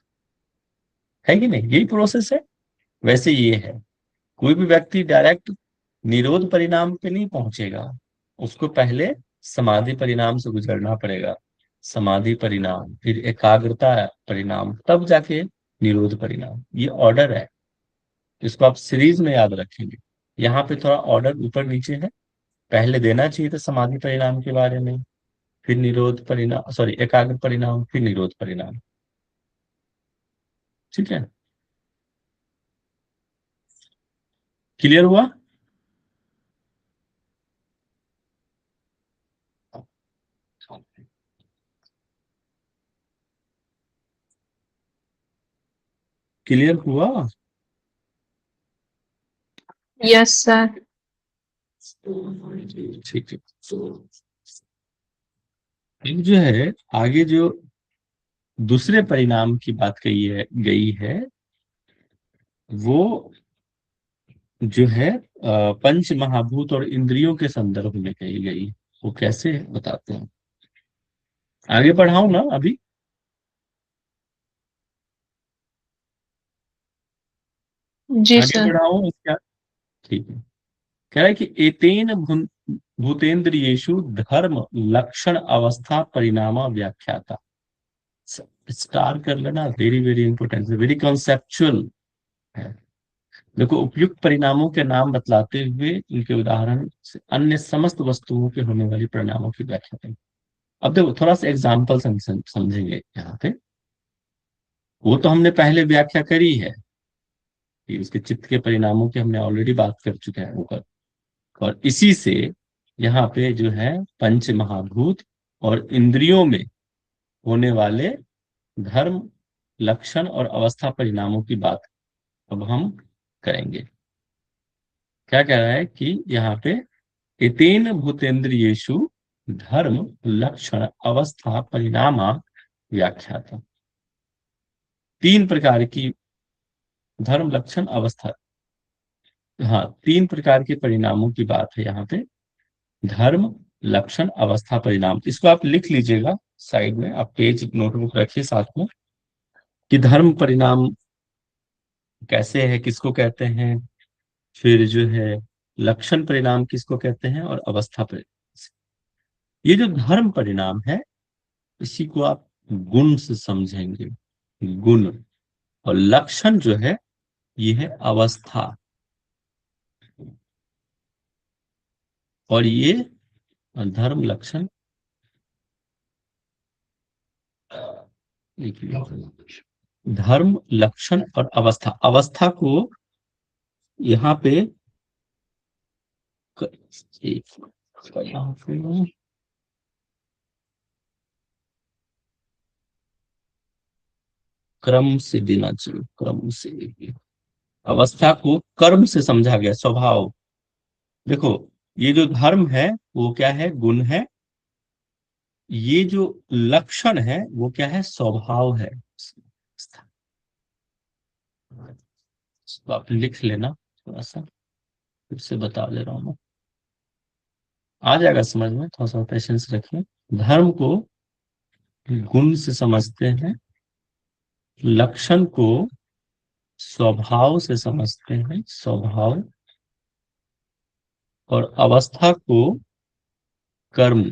है कि नहीं, यही प्रोसेस है। वैसे ये है, कोई भी व्यक्ति डायरेक्ट निरोध परिणाम पे नहीं पहुंचेगा, उसको पहले समाधि परिणाम से गुजरना पड़ेगा, समाधि परिणाम, फिर एकाग्रता परिणाम, तब जाके निरोध परिणाम। ये ऑर्डर है, इसको आप सीरीज में याद रखेंगे। यहाँ पे थोड़ा ऑर्डर ऊपर नीचे है, पहले देना चाहिए था समाधि परिणाम के बारे में, फिर निरोध परिणाम, सॉरी एकाग्र परिणाम, फिर निरोध परिणाम। ठीक है, क्लियर हुआ? क्लियर हुआ? Yes sir. ठीक है, अब जो है आगे जो दूसरे परिणाम की बात कही है गई है, वो जो है पंच महाभूत और इंद्रियों के संदर्भ में कही गई। वो कैसे है बताते हैं, आगे बढ़ाऊं ना अभी? जी आगे सर। बढ़ाऊं क्या? ठीक है, कह रहा है कि एतेन भूतेन्द्रियेषु धर्म लक्षण अवस्था परिणाम व्याख्याता। स्टार कर लेना, very very important, very conceptual है। देखो, उपयुक्त परिणामों के नाम बतलाते हुए इनके उदाहरण से अन्य समस्त वस्तुओं के होने वाली परिणामों की व्याख्या करें। अब देखो थोड़ा सा एग्जाम्पल समझेंगे यहाँ पे। वो तो हमने पहले व्याख्या करी है कि उसके चित्त के परिणामों की हमने ऑलरेडी बात कर चुके हैं ऊपर, और इसी से यहाँ पे जो है पंच महाभूत और इंद्रियों में होने वाले धर्म लक्षण और अवस्था परिणामों की बात अब हम करेंगे। क्या कह रहा है कि यहाँ पे एतेन भूतेन्द्रियेषु धर्म लक्षण अवस्था परिणामा व्याख्याता। 3 प्रकार की धर्म लक्षण अवस्था, हाँ 3 प्रकार के परिणामों की बात है यहाँ पे। धर्म लक्षण अवस्था परिणाम, इसको आप लिख लीजिएगा साइड में, आप पेज नोटबुक रखिए साथ में, कि धर्म परिणाम कैसे है, किसको कहते हैं, फिर जो है लक्षण परिणाम किसको कहते हैं, और अवस्था परिणाम। ये जो धर्म परिणाम है इसी को आप गुण से समझेंगे, गुण। और लक्षण जो है ये है अवस्था, और ये धर्म लक्षण, धर्म लक्षण और अवस्था। अवस्था को यहाँ पे यहाँ पे क्रम से देना चाहिए, क्रम से। अवस्था को कर्म से समझा गया, स्वभाव। देखो ये जो धर्म है वो क्या है, गुण है। ये जो लक्षण है वो क्या है, स्वभाव है। तो आप लिख लेना, थोड़ा सा फिर से बता दे रहा हूं मैं, आ जाएगा समझ में, थोड़ा सा पेशेंस रखिए। धर्म को गुण से समझते हैं, लक्षण को स्वभाव से समझते हैं, स्वभाव, और अवस्था को कर्म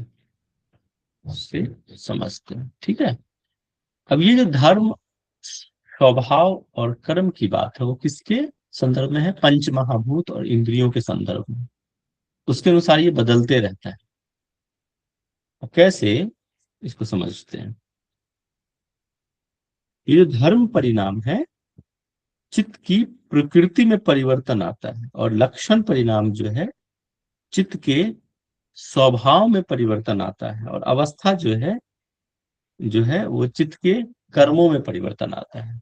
से समझते हैं। ठीक है। अब ये जो धर्म स्वभाव और कर्म की बात है वो किसके संदर्भ में है, पंच महाभूत और इंद्रियों के संदर्भ में। उसके अनुसार ये बदलते रहता है। अब कैसे इसको समझते हैं। ये जो धर्म परिणाम है, चित्त की प्रकृति में परिवर्तन आता है, और लक्षण परिणाम जो है चित्त के स्वभाव में परिवर्तन आता है, और अवस्था जो है वो चित्त के कर्मों में परिवर्तन आता है।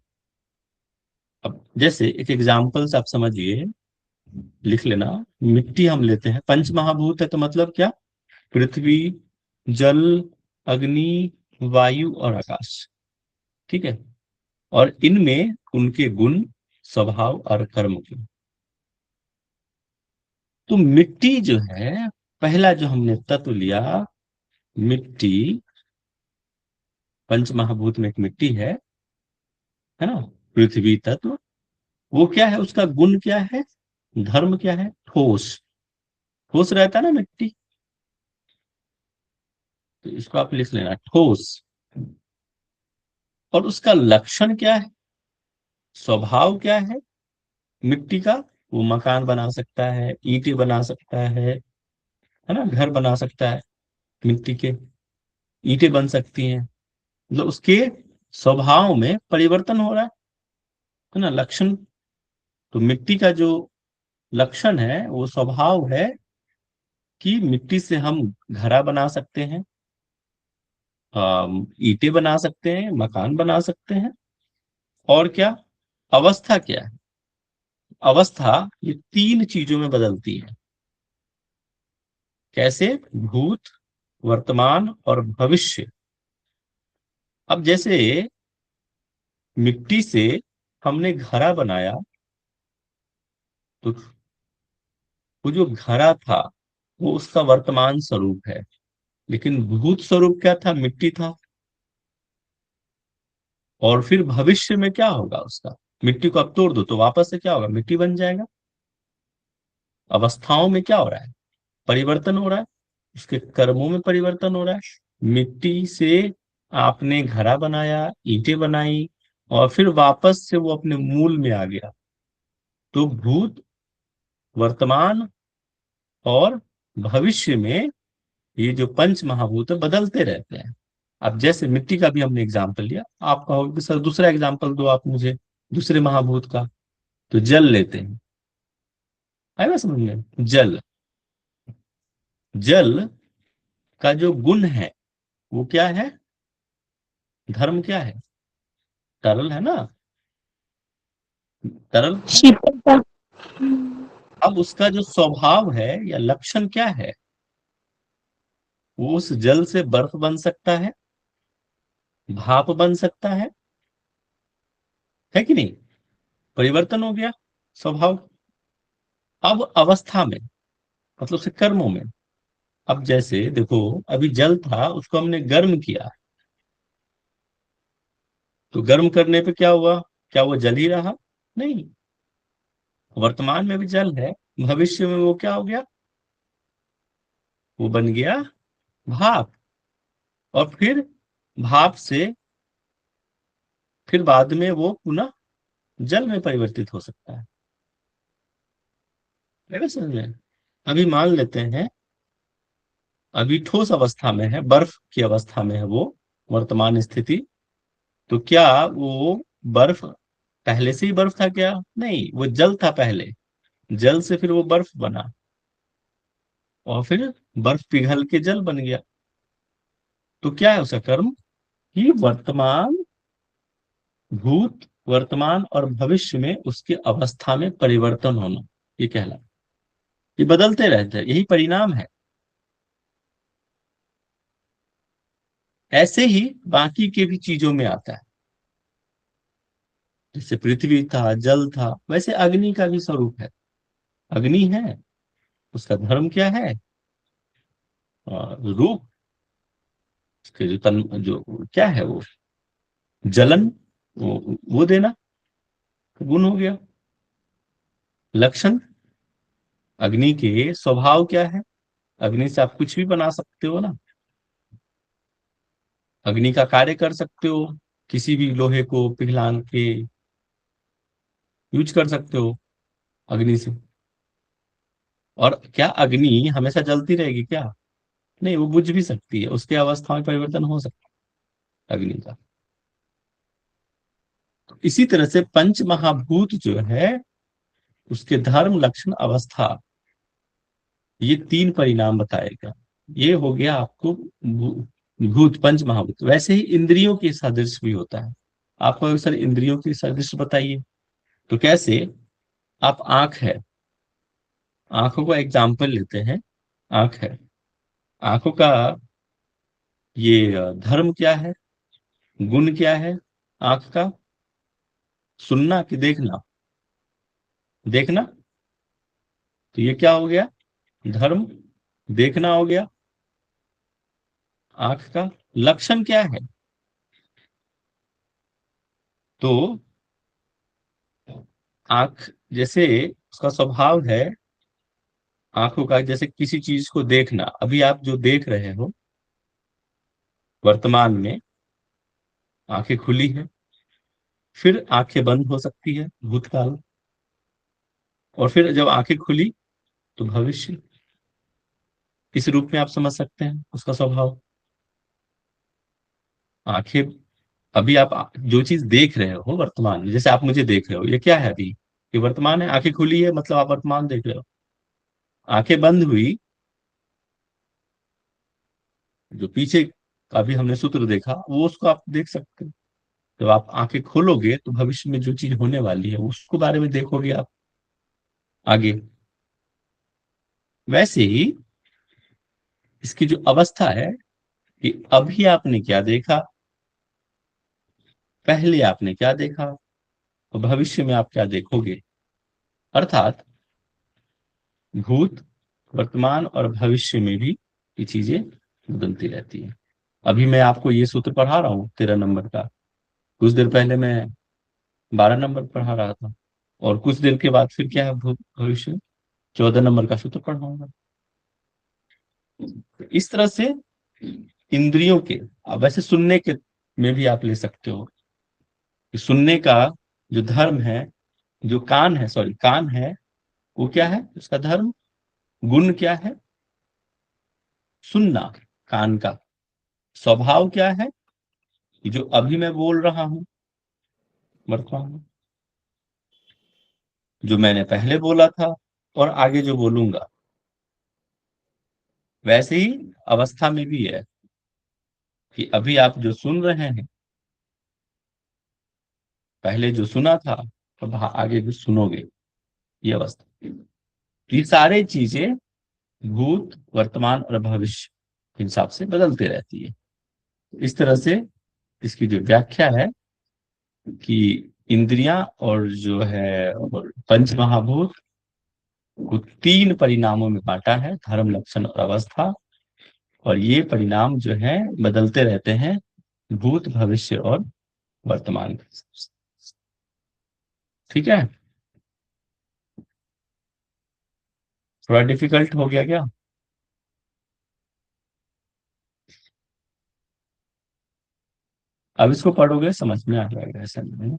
अब जैसे एक एग्जाम्पल से आप समझिए, लिख लेना। मिट्टी हम लेते हैं, पंच महाभूत है तो मतलब क्या, पृथ्वी, जल, अग्नि, वायु और आकाश। ठीक है। और इनमें उनके गुण, स्वभाव और कर्म के। तो मिट्टी जो है, पहला जो हमने तत्व लिया मिट्टी, पंच महाभूत में एक मिट्टी है ना, पृथ्वी तत्व। वो क्या है, उसका गुण क्या है, धर्म क्या है, ठोस। ठोस रहता है ना मिट्टी, तो इसको आप लिख लेना, ठोस। और उसका लक्षण क्या है, स्वभाव क्या है मिट्टी का, वो मकान बना सकता है, ईंटें बना सकता है ना, घर बना सकता है, मिट्टी के ईंटें बन सकती हैं। मतलब उसके स्वभाव में परिवर्तन हो रहा है ना, लक्षण। तो मिट्टी का जो लक्षण है वो स्वभाव है कि मिट्टी से हम घड़ा बना सकते हैं, ईंटें बना सकते हैं, मकान बना सकते हैं। और क्या, अवस्था क्या है, अवस्था ये 3 चीजों में बदलती है। कैसे, भूत, वर्तमान और भविष्य। अब जैसे मिट्टी से हमने घड़ा बनाया, तो वो जो घड़ा था वो उसका वर्तमान स्वरूप है, लेकिन भूत स्वरूप क्या था, मिट्टी था। और फिर भविष्य में क्या होगा उसका, मिट्टी को अब तोड़ दो तो वापस से क्या होगा, मिट्टी बन जाएगा। अवस्थाओं में क्या हो रहा है, परिवर्तन हो रहा है, उसके कर्मों में परिवर्तन हो रहा है। मिट्टी से आपने घड़ा बनाया, ईंटें बनाई, और फिर वापस से वो अपने मूल में आ गया। तो भूत, वर्तमान और भविष्य में ये जो पंच महाभूत है बदलते रहते हैं। अब जैसे मिट्टी का भी हमने एग्जाम्पल लिया, आप कहोगे कि सर दूसरा एग्जाम्पल दो आप मुझे, दूसरे महाभूत का। तो जल लेते हैं, आएगा समझ में। जल, जल का जो गुण है वो क्या है, धर्म क्या है, तरल है ना, तरल। शीतलता। अब उसका जो स्वभाव है या लक्षण क्या है, वो उस जल से बर्फ बन सकता है, भाप बन सकता है कि नहीं? परिवर्तन हो गया स्वभाव। अब अवस्था में, मतलब से कर्मों में, अब जैसे देखो, अभी जल था, उसको हमने गर्म किया, तो गर्म करने पे क्या हुआ? क्या वो जल ही रहा? नहीं, वर्तमान में भी जल है, भविष्य में वो क्या हो गया? वो बन गया भाप। और फिर भाप से फिर बाद में वो पुनः जल में परिवर्तित हो सकता है। है ना समझ में? अभी मान लेते हैं, अभी ठोस अवस्था में है, बर्फ की अवस्था में है वो, वर्तमान स्थिति। तो क्या वो बर्फ पहले से ही बर्फ था क्या? नहीं, वो जल था पहले, जल से फिर वो बर्फ बना, और फिर बर्फ पिघल के जल बन गया। तो क्या है उसका कर्म? कि वर्तमान, भूत, वर्तमान और भविष्य में उसकी अवस्था में परिवर्तन होना, ये कहला, ये बदलते रहते हैं, यही परिणाम है। ऐसे ही बाकी के भी चीजों में आता है। जैसे पृथ्वी था, जल था, वैसे अग्नि का भी स्वरूप है। अग्नि है, उसका धर्म क्या है? रूप, उसके जो तन, जो क्या है वो, जलन, वो देना, गुण हो गया। लक्षण, अग्नि के स्वभाव क्या है? अग्नि से आप कुछ भी बना सकते हो ना, अग्नि का कार्य कर सकते हो, किसी भी लोहे को पिघलान के यूज कर सकते हो अग्नि से। और क्या अग्नि हमेशा जलती रहेगी क्या? नहीं, वो बुझ भी सकती है, उसके अवस्था में परिवर्तन हो सकता है अग्नि का। तो इसी तरह से पंच महाभूत जो है, उसके धर्म, लक्षण, अवस्था, ये तीन परिणाम बताएगा। ये हो गया आपको भूत, पंच महाभूत। वैसे ही इंद्रियों के सदृश भी होता है। आपको अक्सर इंद्रियों की सदृश बताइए, तो कैसे? आप आंख है, आंखों का एग्जाम्पल लेते हैं। आंख है, आंखों का ये धर्म क्या है, गुण क्या है आंख का? सुनना कि देखना? देखना। तो ये क्या हो गया? धर्म। देखना हो गया आंख का। लक्षण क्या है? तो आंख, जैसे उसका स्वभाव है आंखों का, जैसे किसी चीज को देखना, अभी आप जो देख रहे हो वर्तमान में, आंखें खुली है, फिर आंखें बंद हो सकती है भूतकाल, और फिर जब आंखें खुली तो भविष्य। इस रूप में आप समझ सकते हैं उसका स्वभाव। आंखें, अभी आप जो चीज देख रहे हो वर्तमान में, जैसे आप मुझे देख रहे हो, ये क्या है अभी? ये वर्तमान है। आंखें खुली है मतलब आप वर्तमान देख रहे हो। आंखें बंद हुई, जो पीछे अभी हमने सूत्र देखा, वो उसको आप देख सकते हो। जब आप आंखें खोलोगे तो भविष्य में जो चीज होने वाली है उसको बारे में देखोगे आप आगे। वैसे ही इसकी जो अवस्था है, कि अभी आपने क्या देखा, पहले आपने क्या देखा, और भविष्य में आप क्या देखोगे। अर्थात भूत, वर्तमान और भविष्य में भी ये चीजें बदलती रहती है। अभी मैं आपको ये सूत्र पढ़ा रहा हूँ 13 नंबर का, कुछ देर पहले मैं 12 नंबर पढ़ा रहा था, और कुछ देर के बाद फिर क्या है, भविष्य में 14 नंबर का सूत्र पढ़ाऊंगा। तो इस तरह से इंद्रियों के, अब वैसे सुनने के में भी आप ले सकते हो कि सुनने का जो धर्म है, जो कान है, सॉरी कान है, वो क्या है उसका धर्म? गुण क्या है? सुनना। कान का स्वभाव क्या है? कि जो अभी मैं बोल रहा हूं वर्तमान में, जो मैंने पहले बोला था, और आगे जो बोलूंगा। वैसे ही अवस्था में भी है कि अभी आप जो सुन रहे हैं, पहले जो सुना था, और आगे भी सुनोगे, ये अवस्था। ये सारे चीजें भूत, वर्तमान और भविष्य, हिसाब से बदलते रहती है। इस तरह से इसकी जो व्याख्या है कि इंद्रियां और जो है और पंच महाभूत को 3 परिणामों में बांटा है, धर्म, लक्षण और अवस्था। और ये परिणाम जो है बदलते रहते हैं भूत, भविष्य और वर्तमान के हिसाब से। ठीक है, थोड़ा डिफिकल्ट हो गया क्या? अब इसको पढ़ोगे समझ में आ जाएगा, ऐसा नहीं है।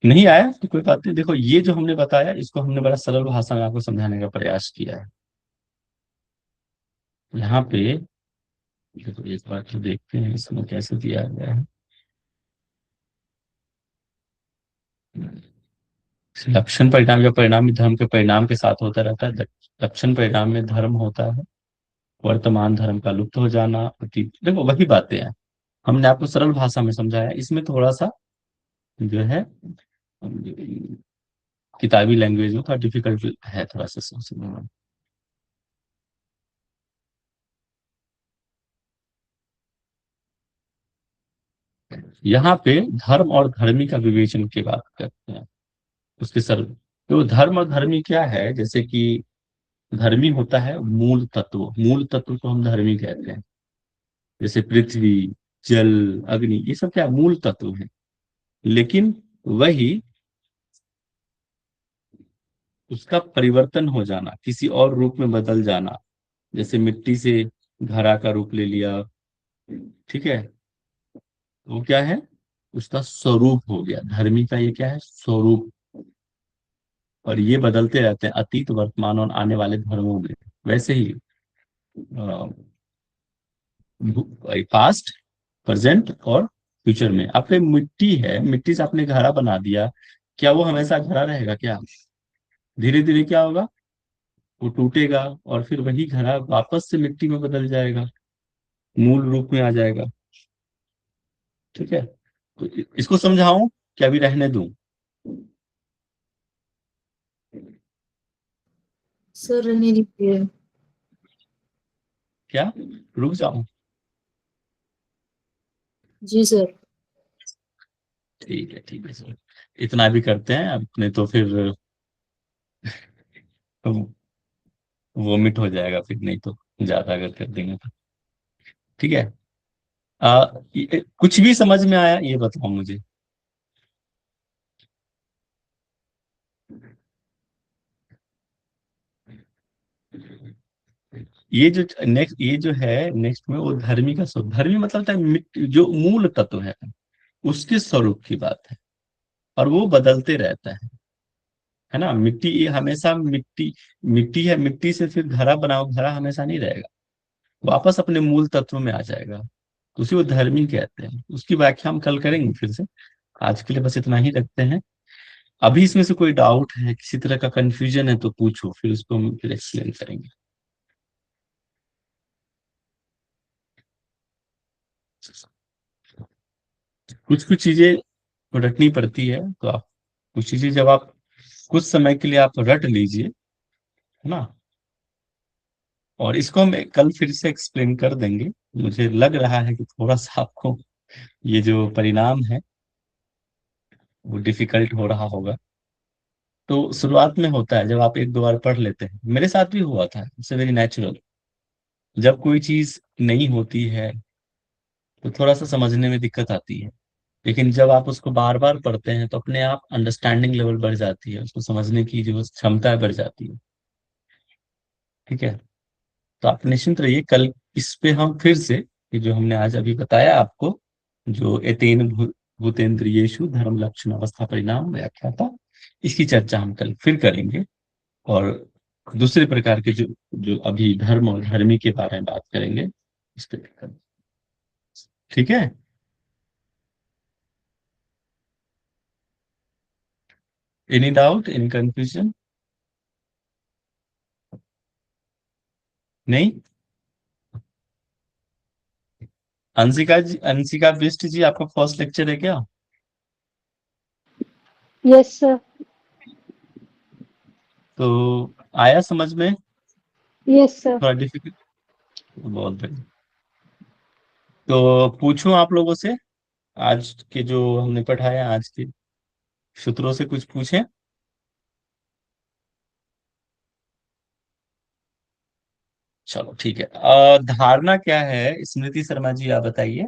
नहीं आया तो कोई बात नहीं। देखो, ये जो हमने बताया इसको हमने बड़ा सरल भाषा में आपको समझाने का प्रयास किया है। यहाँ पे देखो, एक बार तो देखते हैं इसमें कैसे दिया गया है। लक्षण परिणाम या परिणामी धर्म के परिणाम के साथ होता रहता है। लक्षण परिणाम में धर्म होता है, वर्तमान धर्म का लुप्त हो जाना, अतीत, देखो वही बातें हैं। हमने आपको सरल भाषा में समझाया, इसमें थोड़ा सा जो है किताबी लैंग्वेज में थोड़ा डिफिकल्ट है, थोड़ा सा समझने में। यहाँ पे धर्म और धर्मी का विवेचन की बात करते हैं। उसके सर तो धर्म और धर्मी क्या है, जैसे कि धर्मी होता है मूल तत्व, मूल तत्व को हम धर्मी कहते हैं। जैसे पृथ्वी, जल, अग्नि, ये सब क्या मूल तत्व है। लेकिन वही उसका परिवर्तन हो जाना, किसी और रूप में बदल जाना, जैसे मिट्टी से घड़ा का रूप ले लिया, ठीक है, वो क्या है, उसका स्वरूप हो गया। धर्मी का ये क्या है, स्वरूप। और ये बदलते रहते हैं अतीत, वर्तमान और आने वाले धर्मों में। वैसे ही पास्ट, प्रेजेंट और फ्यूचर में। आपने मिट्टी है, मिट्टी से आपने घड़ा बना दिया, क्या वो हमेशा घड़ा रहेगा क्या? धीरे धीरे क्या होगा, वो टूटेगा और फिर वही घड़ा वापस से मिट्टी में बदल जाएगा, मूल रूप में आ जाएगा। ठीक है, तो इसको समझाऊं कि अभी रहने दूं? सर रहने दीजिए। क्या रुक जाऊं? जी सर। ठीक है सर, इतना भी करते हैं अपने तो फिर वोमिट हो जाएगा फिर, नहीं तो ज्यादा अगर कर देंगे तो। ठीक है, कुछ भी समझ में आया ये बताओ मुझे। ये जो है नेक्स्ट में, वो धर्मी का स्वरूप। धर्मी मतलब होता है जो मूल तत्व है उसके स्वरूप की बात है, और वो बदलते रहता है ना। मिट्टी ये हमेशा मिट्टी, मिट्टी है, मिट्टी से फिर घड़ा बनाओ, घड़ा हमेशा नहीं रहेगा, वापस अपने मूल तत्व में आ जाएगा। तो उसी को धर्मी कहते हैं। उसकी व्याख्या हम कल करेंगे फिर से, आज के लिए बस इतना ही रखते हैं। अभी इसमें से कोई डाउट है, किसी तरह का कंफ्यूजन है तो पूछो, फिर उसको हम फिर एक्सप्लेन करेंगे। कुछ कुछ चीजें रटनी पड़ती है, तो आप कुछ चीजें जब आप कुछ समय के लिए आप रट लीजिए, है ना। और इसको हम कल फिर से एक्सप्लेन कर देंगे। मुझे लग रहा है कि थोड़ा सा आपको ये जो परिणाम है वो डिफिकल्ट हो रहा होगा। तो शुरुआत में होता है, जब आप एक दो बार पढ़ लेते हैं, मेरे साथ भी हुआ था, इट्स वेरी नेचुरल। जब कोई चीज नहीं होती है तो थोड़ा सा समझने में दिक्कत आती है, लेकिन जब आप उसको बार बार पढ़ते हैं तो अपने आप अंडरस्टैंडिंग लेवल बढ़ जाती है, उसको समझने की जो क्षमता है बढ़ जाती है। ठीक है, तो आप निश्चिंत रहिए, कल इस पे हम फिर से ये जो हमने आज अभी बताया आपको, जो एतेन भूतेन्द्रियेषु धर्म, लक्षण, अवस्था, परिणाम, व्याख्या था, इसकी चर्चा हम कल फिर करेंगे। और दूसरे प्रकार के जो जो अभी धर्म और धर्मी के बारे में बात करेंगे इस पे। ठीक है, एनी डाउट, एनी कंफ्यूजन? नहीं? अंशिका बिष्ट जी, आपका फर्स्ट लेक्चर है क्या? Yes sir. तो आया समझ में? Yes sir. थोड़ा डिफिकल्ट? बहुत बढ़िया। तो पूछूं आप लोगों से, आज के जो हमने पढ़ाया आज के सूत्रों से कुछ पूछें? चलो ठीक है। धारणा क्या है, स्मृति शर्मा जी आप बताइए।